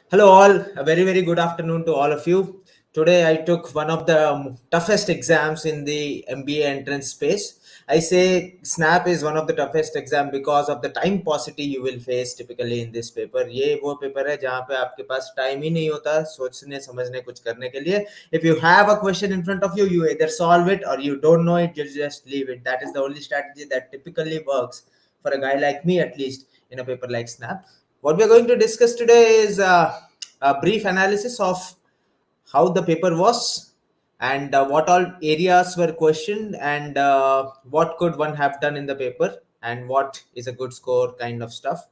Hello, all. A very, very good afternoon to all of you. Today, I took one of the toughest exams in the MBA entrance space. I say SNAP is one of the toughest exam because of the time paucity you will face typically in this paper. ये वो paper है जहाँ पे आपके पास time ही नहीं होता सोचने समझने कुछ करने के लिए. If you have a question in front of you, you either solve it or you don't know it, you just leave it. That is the only strategy that typically works for a guy like me, at least in a paper like SNAP. What we're going to discuss today is a brief analysis of how the paper was and what all areas were questioned and what could one have done in the paper and what is a good score kind of stuff.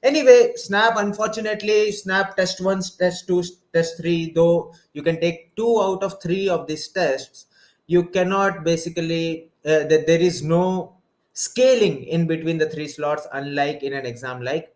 Anyway, snap, unfortunately, snap test 1, test 2, test 3, though you can take 2 out of 3 of these tests, you cannot basically that there is no scaling in between the 3 slots, unlike in an exam like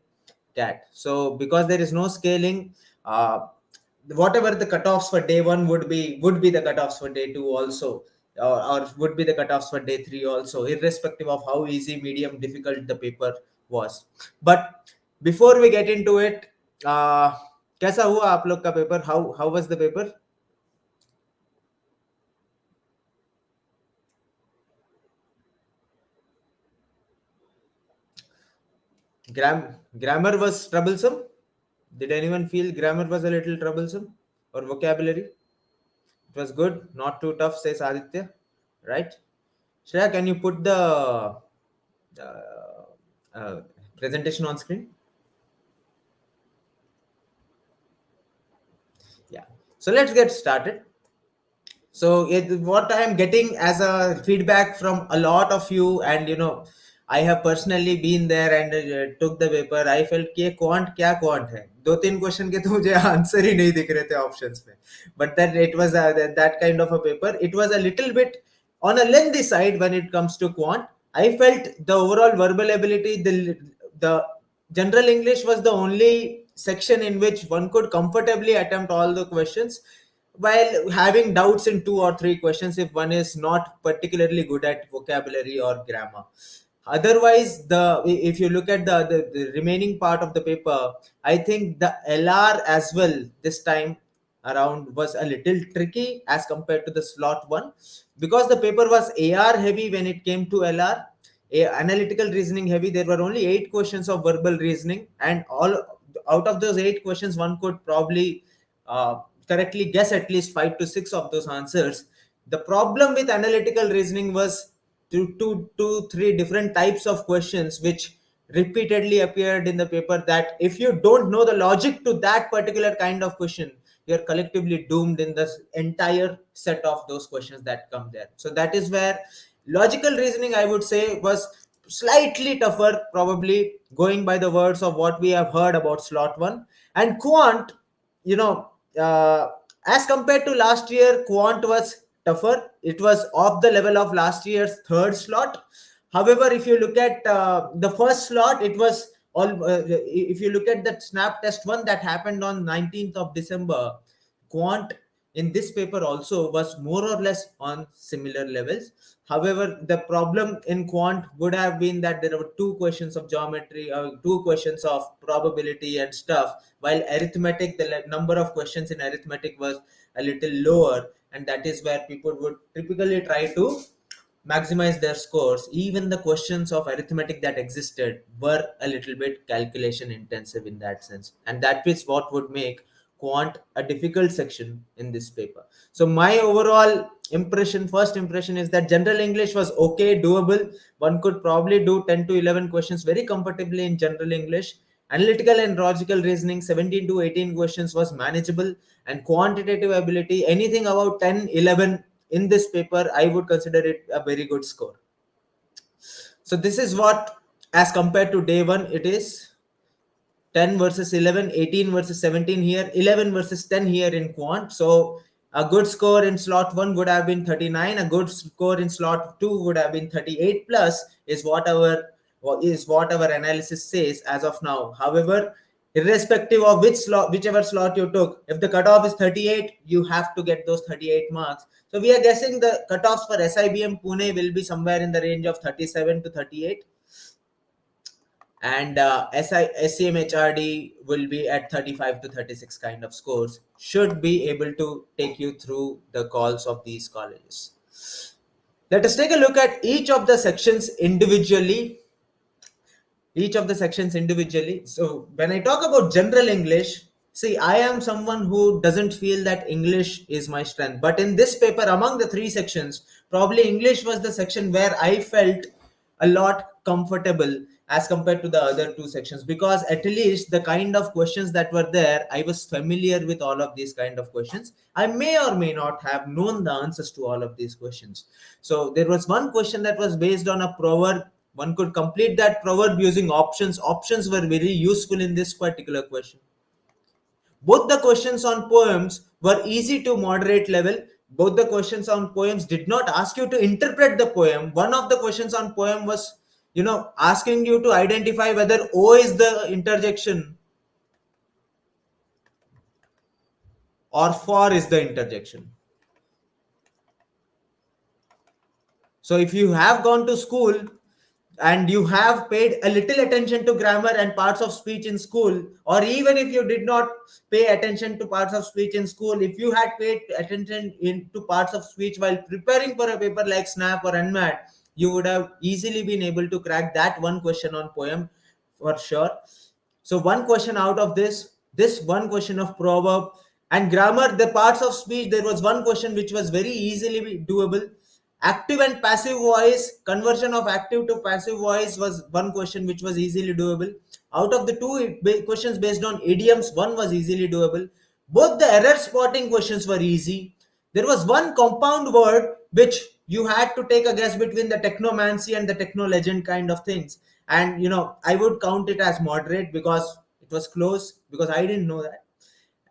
cat. So because there is no scaling, whatever the cutoffs for day one would be the cutoffs for day two also, or would be the cutoffs for day three also, irrespective of how easy, medium, difficult the paper was. But before we get into it, कैसा हुआ आप लोग का paper? How was the paper? Grammar was troublesome. Did anyone feel grammar was a little troublesome, or vocabulary? It was good, not too tough, says Aditya. Right? Shreya, can you put the uh, presentation on screen? Yeah. So let's get started. So what I am getting as a feedback from a lot of you, and I have personally been there and took the paper. I felt कि ये quant क्या quant है? 2-3 question के तो मुझे answer ही नहीं दिख रहे थे ऑप्शंस में. But then it was that kind of a paper. It was a little bit on a lengthy side when it comes to quant. I felt the overall verbal ability, the general English was the only section in which one could comfortably attempt all the questions while having doubts in 2 or 3 questions if one is not particularly good at vocabulary or grammar. Otherwise, the if you look at the remaining part of the paper, I think the LR as well this time around was a little tricky as compared to the slot one, because the paper was AR heavy when it came to LR, analytical reasoning heavy. There were only 8 questions of verbal reasoning, and all out of those 8 questions, one could probably correctly guess at least 5 to 6 of those answers. The problem with analytical reasoning was two, three different types of questions which repeatedly appeared in the paper, that if you don't know the logic to that particular kind of question, you're collectively doomed in the entire set of those questions that come there. So that is where logical reasoning, I would say, was slightly tougher, probably going by the words of what we have heard about slot one. And quant, you know as compared to last year, quant was tougher. It was off the level of last year's third slot. However, if you look at the first slot, it was all. If you look at that snap test one that happened on 19th of December, quant in this paper also was more or less on similar levels. However, the problem in quant would have been that there were 2 questions of geometry, 2 questions of probability and stuff, while arithmetic, the number of questions in arithmetic was a little lower, and that is where people would typically try to maximize their scores. Even the questions of arithmetic that existed were a little bit calculation intensive in that sense, and that is what would make quant a difficult section in this paper. So my overall first impression is that general English was okay, doable. One could probably do 10 to 11 questions very comfortably in general English. Analytical and logical reasoning, 17 to 18 questions was manageable, and quantitative ability, anything about 10, 11 in this paper, I would consider it a very good score. So this is what, as compared to day one, it is 10 versus 11, 18 versus 17 here, 11 versus 10 here in quant. So a good score in slot 1 would have been 39, a good score in slot 2 would have been 38 plus, is what our analysis says as of now. However, irrespective of whichever slot you took, if the cutoff is 38, you have to get those 38 marks. So we are guessing the cutoffs for SIBM Pune will be somewhere in the range of 37 to 38. and SCMHRD will be at 35 to 36 kind of scores, should be able to take you through the calls of these colleges. Let us take a look at each of the sections individually. So when I talk about general English, see, I am someone who doesn't feel that English is my strength. But in this paper, among the three sections, probably English was the section where I felt a lot comfortable as compared to the other two sections, because at least the kind of questions that were there, I was familiar with all of these kind of questions. I may or may not have known the answers to all of these questions. So there was one question that was based on a proverb. One could complete that proverb using options. Options were very useful in this particular question. Both the questions on poems were easy to moderate level. Both the questions on poems did not ask you to interpret the poem. One of the questions on poem was, asking you to identify whether O is the interjection or for is the interjection. So if you have gone to school and you have paid a little attention to grammar and parts of speech in school, or even if you did not pay attention to parts of speech in school, if you had paid attention to parts of speech while preparing for a paper like snap or unmat, you would have easily been able to crack that one question on poem for sure. So one question out of this one question of proverb and grammar, the parts of speech, there was one question which was very easily doable. Active and passive voice, conversion of active to passive voice was one question which was easily doable. Out of the two questions based on idioms, one was easily doable. Both the error spotting questions were easy. There was one compound word which you had to take a guess between the technomancy and the techno legend kind of things. And I would count it as moderate because it was close, because I didn't know that.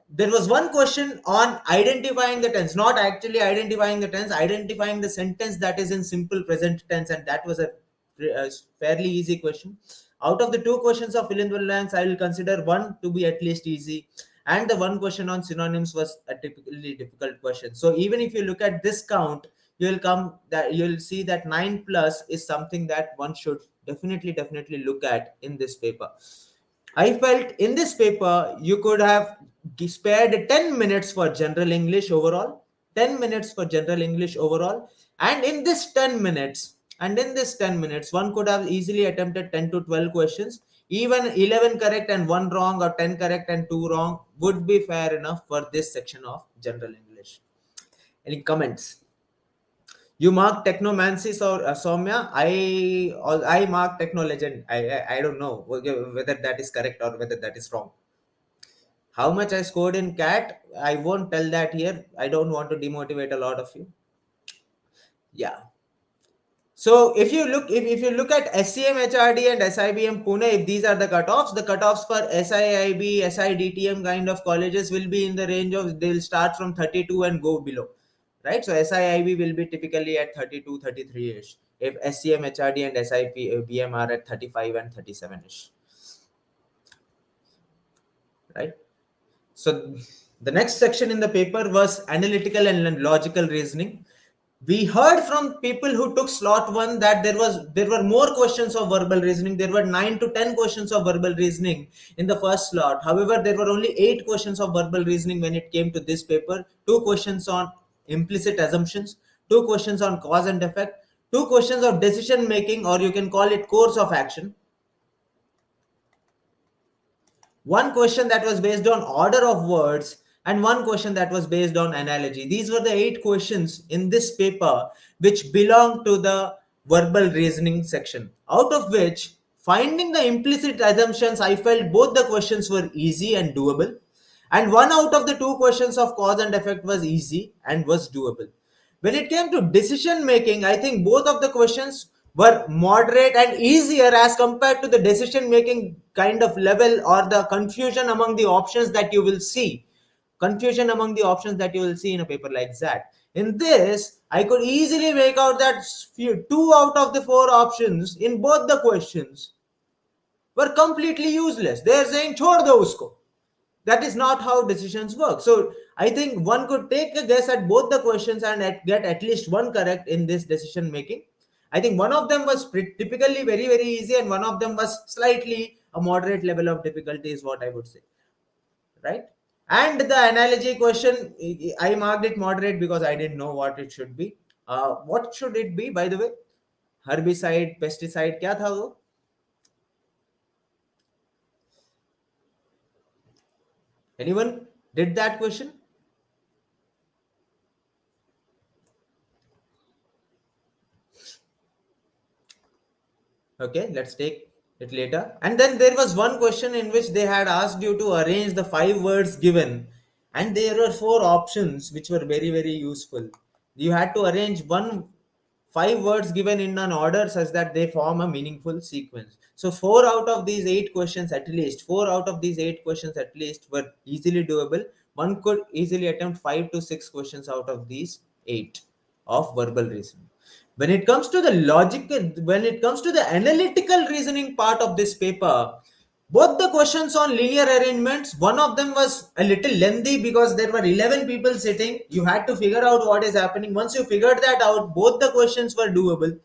There was one question on identifying the tense, not actually identifying the tense, identifying the sentence that is in simple present tense, and that was a fairly easy question. Out of the two questions of fill in the blanks, I will consider one to be at least easy, and the one question on synonyms was a typically difficult question. So even if you look at this count, you'll see that 9 plus is something that one should definitely look at in this paper. I felt in this paper you could have spared 10 minutes for general English overall, 10 minutes for general English overall, and in this 10 minutes, one could have easily attempted 10 to 12 questions. Even 11 correct and 1 wrong, or 10 correct and 2 wrong would be fair enough for this section of general English. Any comments? You mark technomancy, or Soumya. I mark techno legend. I don't know whether that is correct or whether that is wrong. How much I scored in cat, I won't tell that here. I don't want to demotivate a lot of you. Yeah. So if you look at SCM HRD and SIBM Pune, if these are the cutoffs for SIIB, SIDTM kind of colleges will be in the range of, they'll start from 32 and go below. Right? So SIIB will be typically at 32, 33-ish. If SCM HRD and SIBM are at 35 and 37-ish. Right? So the next section in the paper was analytical and logical reasoning. We heard from people who took slot 1 that there were more questions of verbal reasoning. There were 9 to 10 questions of verbal reasoning in the first slot. However, there were only 8 questions of verbal reasoning when it came to this paper. 2 questions on implicit assumptions, 2 questions on cause and effect, 2 questions of decision making, or you can call it course of action, one question that was based on order of words, and one question that was based on analogy. These were the 8 questions in this paper which belong to the verbal reasoning section, out of which finding the implicit assumptions, I felt both the questions were easy and doable, and one out of the 2 questions of cause and effect was easy and was doable. When it came to decision making, I think both of the questions were moderate and easier as compared to the decision making kind of level, or the confusion among the options that you will see. Confusion among the options that you will see in a paper like that. In this, I could easily make out that 2 out of the 4 options in both the questions were completely useless. They are saying, chhod do usko. That is not how decisions work. So I think one could take a guess at both the questions and get at least one correct in this decision making. I think one of them was typically very very easy, and one of them was slightly a moderate level of difficulty, is what I would say, right? And the analogy question, I marked it moderate because I didn't know what it should be. What should it be, by the way? Herbicide, pesticide, kya tha wo? Anyone did that question? Okay, let's take it later. And then there was one question in which they had asked you to arrange the five words given, and there were four options which were very, very useful. You had to arrange five words given in an order such that they form a meaningful sequence. So four out of these eight questions at least were easily doable. One could easily attempt 5 to 6 questions out of these eight of verbal reasoning. When it comes to the logical, when it comes to the analytical reasoning part of this paper, both the questions on linear arrangements, one of them was a little lengthy because there were 11 people sitting. You had to figure out what is happening. Once you figured that out, both the questions were doable.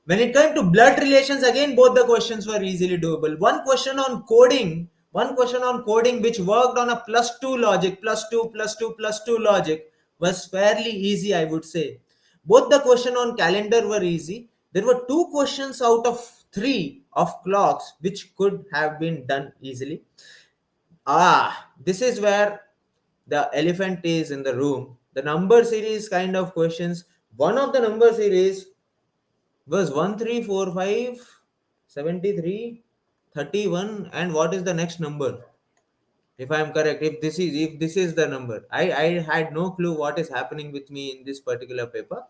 When it came to blood relations, again, both the questions were easily doable. One question on coding, which worked on a plus two logic, plus two, plus two, plus two logic, was fairly easy, I would say. Both the question on calendar were easy. There were two questions out of three of clocks, which could have been done easily. This is where the elephant is in the room. The number series kind of questions. One of the number series was 1345 73 31, and what is the next number? If I am correct, if this is the number, I had no clue what is happening with me in this particular paper.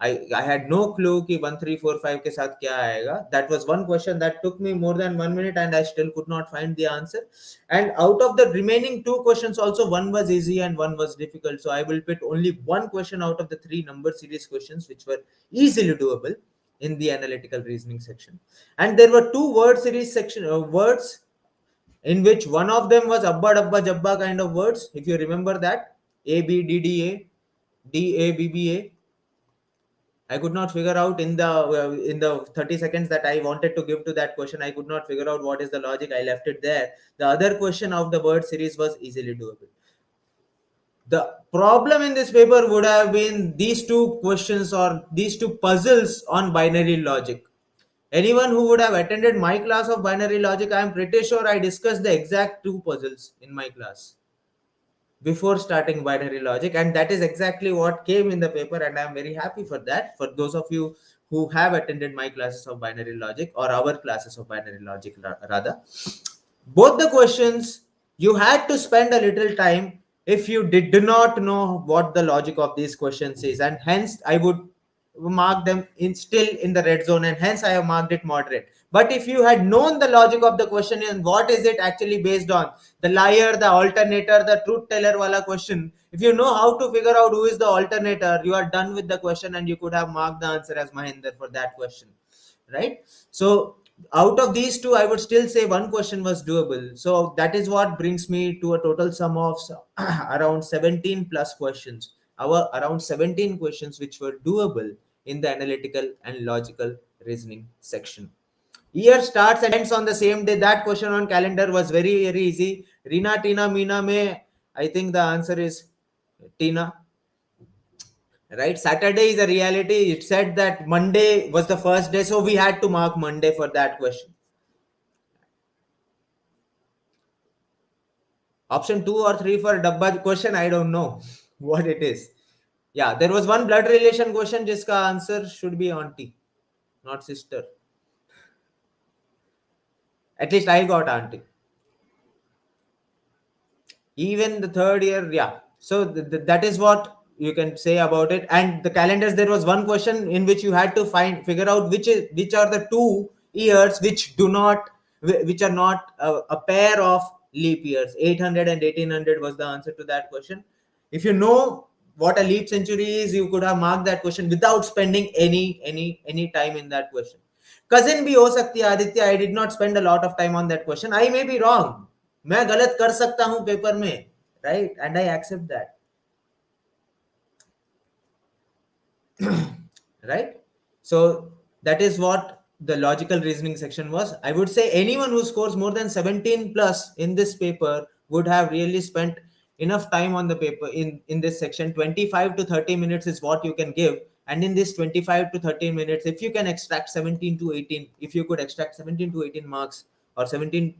I had no clue ki 1345 ke sath kya aayega. That was one question that took me more than 1 minute, and I still could not find the answer. And out of the remaining two questions also, one was easy and one was difficult, so I will put only one question out of the three number series questions which were easily doable in the analytical reasoning section. And there were two word series section words, in which one of them was abba dabba jabba kind of words, if you remember that. A B D D A D A B B A. I could not figure out in the 30 seconds that I wanted to give to that question. I could not figure out what is the logic. I left it there. The other question of the word series was easily doable. The problem in this paper would have been these two questions or these two puzzles on binary logic. Anyone who would have attended my class of binary logic, I am pretty sure I discussed the exact two puzzles in my class before starting binary logic, and that is exactly what came in the paper, and I am very happy for that. For those of you who have attended my classes of binary logic, or our classes of binary logic rather, both the questions, you had to spend a little time if you did not know what the logic of these questions is, and hence I would mark them in still in the red zone, and hence I have marked it moderate. But if you had known the logic of the question and what is it actually based on, the liar, the alternator, the truth teller wala question, if you know how to figure out who is the alternator, you are done with the question, and you could have marked the answer as Mahinder for that question, right? So out of these two, I would still say one question was doable. So that is what brings me to a total sum of around 17 plus questions. Around 17 questions which were doable in the analytical and logical reasoning section. Year starts and ends on the same day. That question on calendar was very, very easy. Rina, Tina, Meena, May. I think the answer is Tina. Right? Saturday is a reality. It said that Monday was the first day, so we had to mark Monday for that question. Option 2 or 3 for Dabba question, I don't know what it is. Yeah, there was one blood relation question, jiska answer should be auntie, not sister. At least I got auntie. Even the third year, yeah. So that is what you can say about it. And the calendars, there was one question in which you had to figure out which are the 2 years which are not a pair of leap years. 800 and 1800 was the answer to that question. If you know what a leap century is, you could have marked that question without spending any time in that question. Cousin bhi ho sakti hai, Aditya. I did not spend a lot of time on that question. I may be wrong. मैं गलत कर सकता हूं paper में, right? And I accept that, right? So that is what the logical reasoning section was. I would say anyone who scores more than 17 plus in this paper would have really spent enough time on the paper in this section. 25 to 30 minutes is what you can give. And in this 25 to 30 minutes, if you can extract 17 to 18, if you could extract 17 to 18 marks, or 17,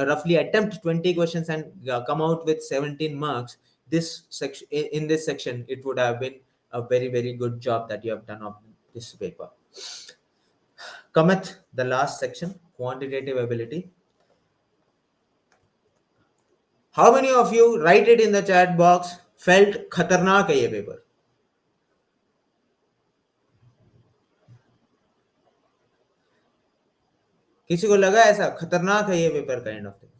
roughly attempt 20 questions and come out with 17 marks, this section, in this section, it would have been a very, very good job that you have done of this paper. Cometh the last section, quantitative ability. How many of you, write it in the chat box, felt खतरनाक है ये paper? किसी को लगा ऐसा खतरनाक है ये paper kind of thing?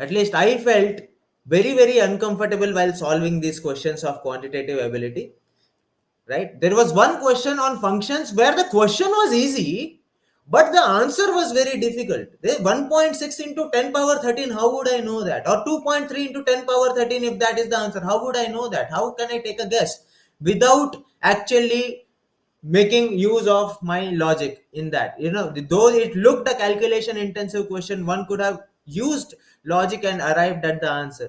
At least I felt very, very uncomfortable while solving these questions of quantitative ability. Right? There was one question on functions where the question was easy, but the answer was very difficult. 1.6 into 10 power 13, how would I know that? Or 2.3 into 10 power 13, if that is the answer, how would I know that? How can I take a guess without actually making use of my logic in that? Though it looked a calculation intensive question, one could have used logic and arrived at the answer.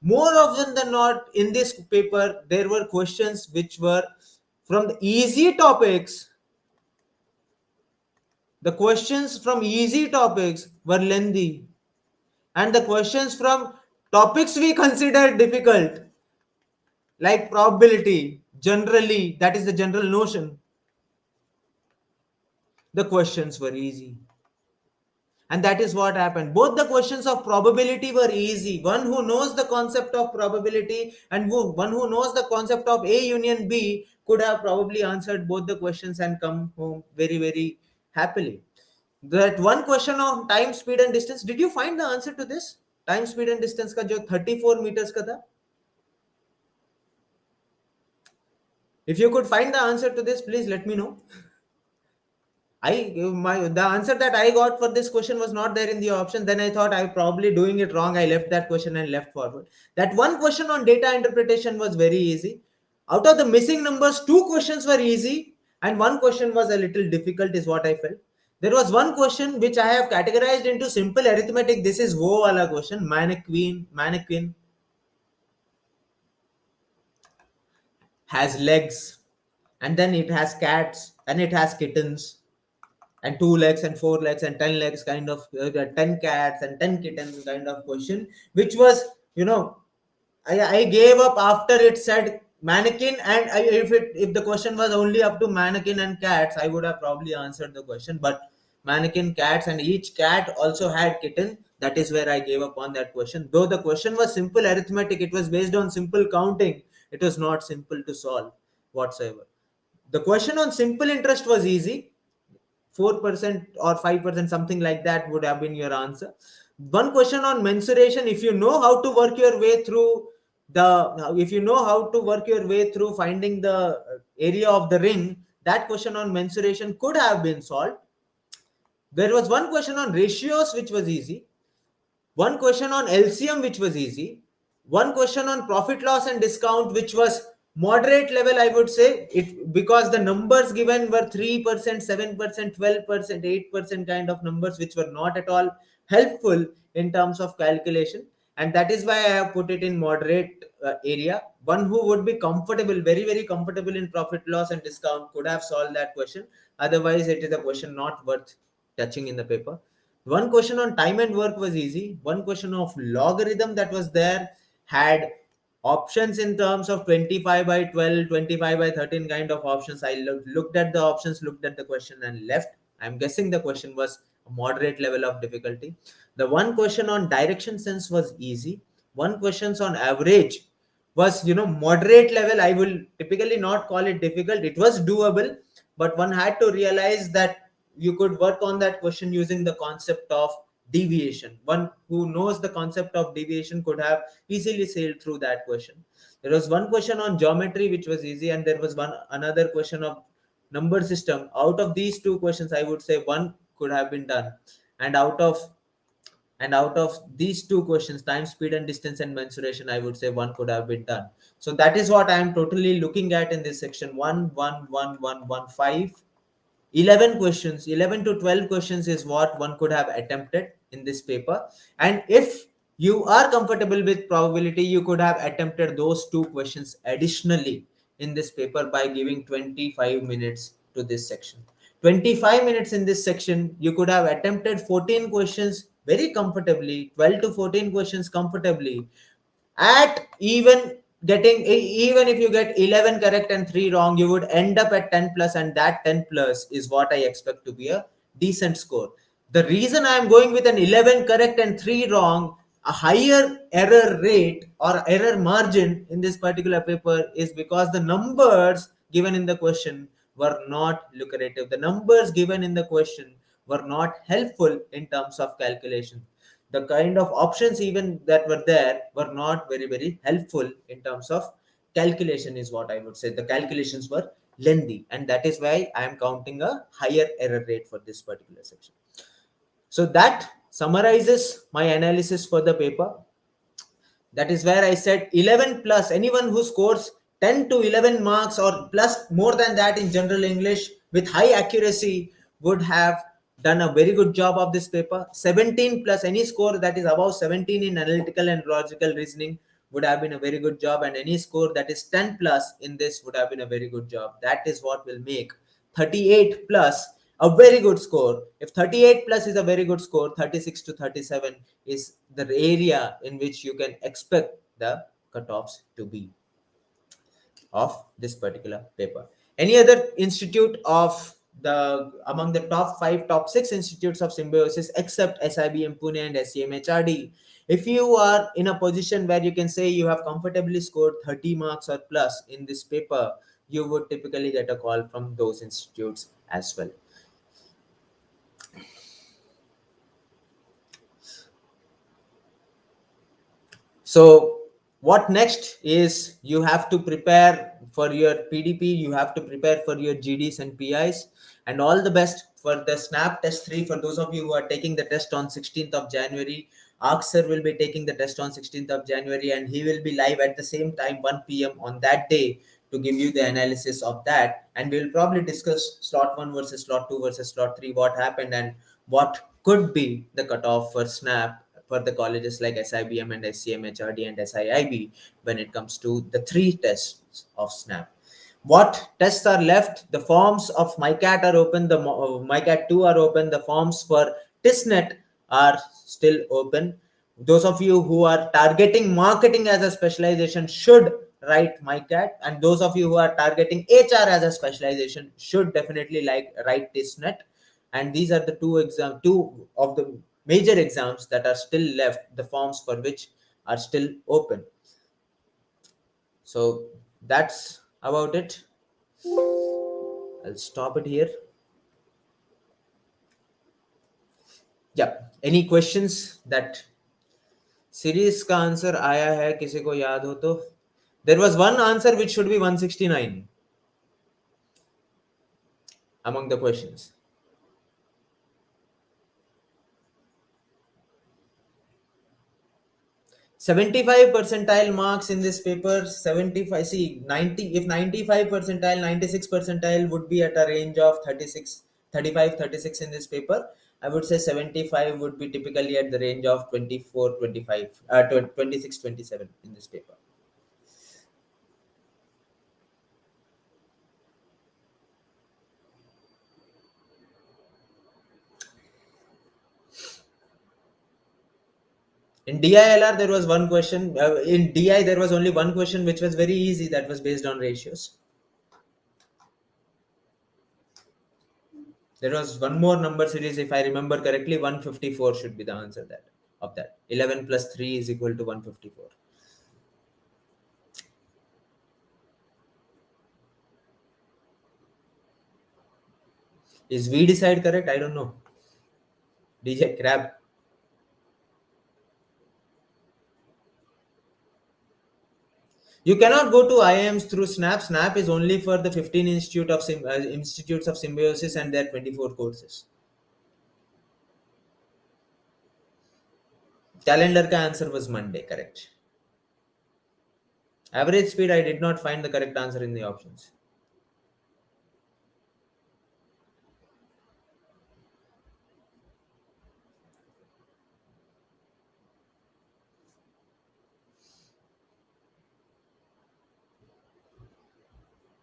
More often than not, in this paper, there were questions which were from the easy topics. The questions from easy topics were lengthy, and the questions from topics we consider difficult, like probability, generally, that is the general notion, the questions were easy. And that is what happened. Both the questions of probability were easy. One who knows the concept of probability and one who knows the concept of A union B could have probably answered both the questions and come home very, very happily. That one question of time, speed and distance, did you find the answer to this? Time, speed and distance ka jo 34 meters ka tha? If you could find the answer to this, please let me know. The answer that I got for this question was not there in the option. Then I thought I'm probably doing it wrong. I left that question and left forward. That one question on data interpretation was very easy. Out of the missing numbers, two questions were easy and one question was a little difficult, is what I felt. There was one question which I have categorized into simple arithmetic. This is wo wala question. Mannequin has legs, and then it has cats and it has kittens, and 2 legs and 4 legs and 10 legs, kind of 10 cats and 10 kittens kind of question, which was, I gave up after it said mannequin. And if the question was only up to mannequin and cats, I would have probably answered the question. But mannequin, cats, and each cat also had kitten. That is where I gave up on that question. Though the question was simple arithmetic, it was based on simple counting. It was not simple to solve whatsoever. The question on simple interest was easy. 4% or 5%, something like that would have been your answer. One question on mensuration, if you know how to work your way through finding the area of the ring, that question on mensuration could have been solved. There was one question on ratios which was easy, one question on LCM which was easy, one question on profit loss and discount which was moderate level, I would say, it because the numbers given were 3%, 7%, 12%, 8% kind of numbers, which were not at all helpful in terms of calculation. And that is why I have put it in moderate area. One who would be comfortable, very, very comfortable in profit loss and discount could have solved that question. Otherwise, it is a question not worth touching in the paper. One question on time and work was easy. One question of logarithm that was there had options in terms of 25 by 12, 25 by 13 kind of options. I looked at the options, looked at the question and left. I'm guessing the question was a moderate level of difficulty. The one question on direction sense was easy. One questions on average was, moderate level. I will typically not call it difficult. It was doable, but one had to realize that you could work on that question using the concept of deviation. One who knows the concept of deviation could have easily sailed through that question. There was one question on geometry which was easy, and there was another question of number system. Out of these two questions, I would say one could have been done. And out of and out of these two questions, time, speed and distance and mensuration, I would say one could have been done. So that is what I am totally looking at in this section. 1 1 1 1 1 5 11 questions, 11 to 12 questions is what one could have attempted in this paper. And if you are comfortable with probability, you could have attempted those two questions additionally in this paper by giving 25 minutes to this section. 25 minutes in this section, you could have attempted 14 questions very comfortably, 12 to 14 questions comfortably, at even if you get 11 correct and 3 wrong, you would end up at 10 plus, and that 10 plus is what I expect to be a decent score. The reason I am going with an 11 correct and 3 wrong, a higher error rate or error margin in this particular paper, is because the numbers given in the question were not lucrative. The numbers given in the question were not helpful in terms of calculation. The kind of options even that were there were not very helpful in terms of calculation, is what I would say. The calculations were lengthy, and that is why I am counting a higher error rate for this particular section. So that summarizes my analysis for the paper. That is where I said 11 plus, anyone who scores 10 to 11 marks or plus more than that in general English with high accuracy would have done a very good job of this paper. 17 plus, any score that is above 17 in analytical and logical reasoning would have been a very good job, and any score that is 10 plus in this would have been a very good job. That is what will make 38 plus a very good score. If 38 plus is a very good score, 36 to 37 is the area in which you can expect the cutoffs to be of this particular paper. Any other institute of the among the top 5, top 6 institutes of symbiosis except SIBM Pune and SCMHRD, if you are in a position where you can say you have comfortably scored 30 marks or plus in this paper, you would typically get a call from those institutes as well. So what next is, you have to prepare for your PDP, you have to prepare for your GDs and PIs, and all the best for the SNAP test 3. For those of you who are taking the test on 16th of January, Ark sir will be taking the test on 16th of January, and he will be live at the same time 1 p.m. on that day to give you the analysis of that. And we'll probably discuss slot 1 versus slot 2 versus slot 3, what happened and what could be the cutoff for SNAP for the colleges like SIBM and SCM, HRD and SIIB when it comes to the 3 tests of SNAP. What tests are left? The forms of MyCat are open, the MyCat 2 are open, the forms for TISNET are still open. Those of you who are targeting marketing as a specialization should write MyCat, and those of you who are targeting HR as a specialization should definitely write TISNET. And these are the two of the major exams that are still left, the forms for which are still open. So that's about it. I'll stop it here. Yeah, any questions that series का answer आया है किसी को याद हो तो? There was one answer which should be 169 among the questions. 75 percentile marks in this paper. 75, see 90, if 95 percentile, 96 percentile would be at a range of 36, 35, 36 in this paper. I would say 75 would be typically at the range of 24, 25, 26, 27 in this paper. In DILR, there was one question. In DI, there was only one question which was very easy, that was based on ratios. There was one more number series, if I remember correctly, 154 should be the answer of that. 11 plus 3 is equal to 154. Is we decide correct? I don't know. DJ Crab. You cannot go to IIMs through SNAP. SNAP is only for the 15 institutes of symbiosis and their 24 courses. Calendar ka answer was Monday, correct. Average speed, I did not find the correct answer in the options.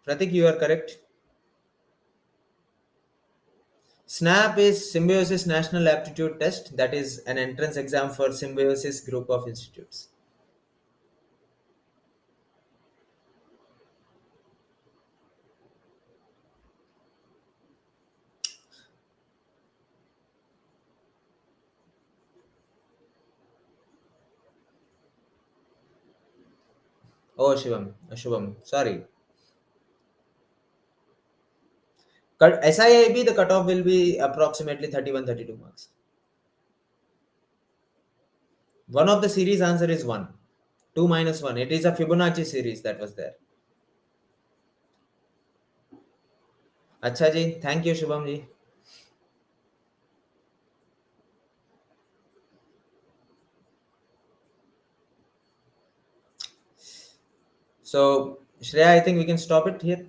Pratik, you are correct. SNAP is Symbiosis National Aptitude Test. That is an entrance exam for Symbiosis group of institutes. Oh, Shivam, Shubham, sorry. SIIB, the cutoff will be approximately 31, 32 marks. One of the series answer is 1. 2 minus 1. It is a Fibonacci series that was there. Acha ji. Thank you, Shubham ji. So, Shreya, I think we can stop it here.